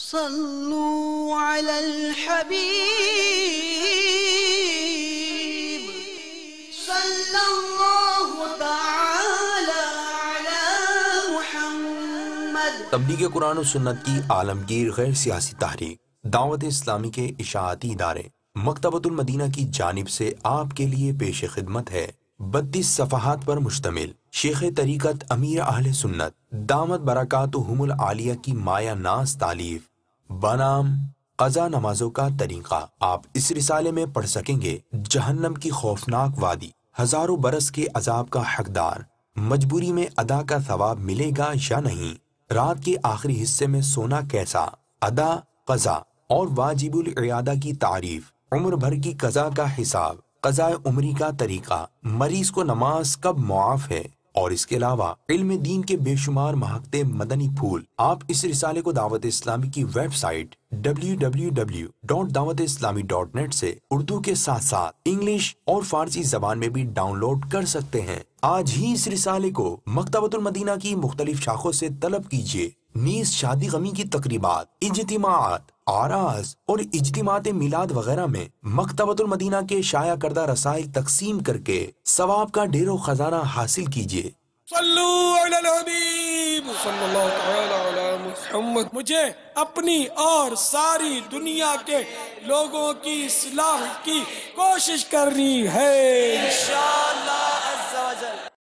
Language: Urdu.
صلوا على الحبيب صلى الله تعالى على محمد۔ تبلیغ قرآن و سنت کی عالمگیر غیر سیاسی تحریک دعوت اسلامی کے اشاعتی ادارے مکتبۃ المدینہ کی جانب سے آپ کے لیے پیش خدمت ہے 32 صفحات پر مشتمل شیخ طریقت امیر اہل سنت دامت برکاتہم العالیہ کی مایہ ناز تالیف بنام قضا نمازوں کا طریقہ۔ آپ اس رسالے میں پڑھ سکیں گے جہنم کی خوفناک وادی، ہزاروں برس کے عذاب کا حقدار، مجبوری میں ادا کا ثواب ملے گا یا نہیں، رات کے آخری حصے میں سونا کیسا، ادا، قضا اور واجب العیادہ کی تعریف، عمر بھر کی قضا کا حساب، قضاء عمری کا طریقہ، مریض کو نماز کب معاف ہے، اور اس کے علاوہ علم دین کے بے شمار مہکتے مدنی پھول۔ آپ اس رسالے کو دعوت اسلامی کی ویب سائٹ www.dawatIslami.net سے اردو کے ساتھ ساتھ انگلش اور فارسی زبان میں بھی ڈاؤن لوڈ کر سکتے ہیں۔ آج ہی اس رسالے کو مکتبۃ المدینہ کی مختلف شاخوں سے طلب کیجیے۔ نیز شادی غمی کی تقریبات، اجتماعات، آراز اور اجتماعات میلاد وغیرہ میں مکتبۃ المدینہ کے شائع کردہ رسائل تقسیم کر کے ثواب کا ڈھیر و خزانہ حاصل کیجیے۔ صلو علی الحبیب صلی اللہ تعالی علی محمد۔ مجھے اپنی اور ساری دنیا کے لوگوں کی اصلاح کی کوشش کرنی ہے انشاءاللہ۔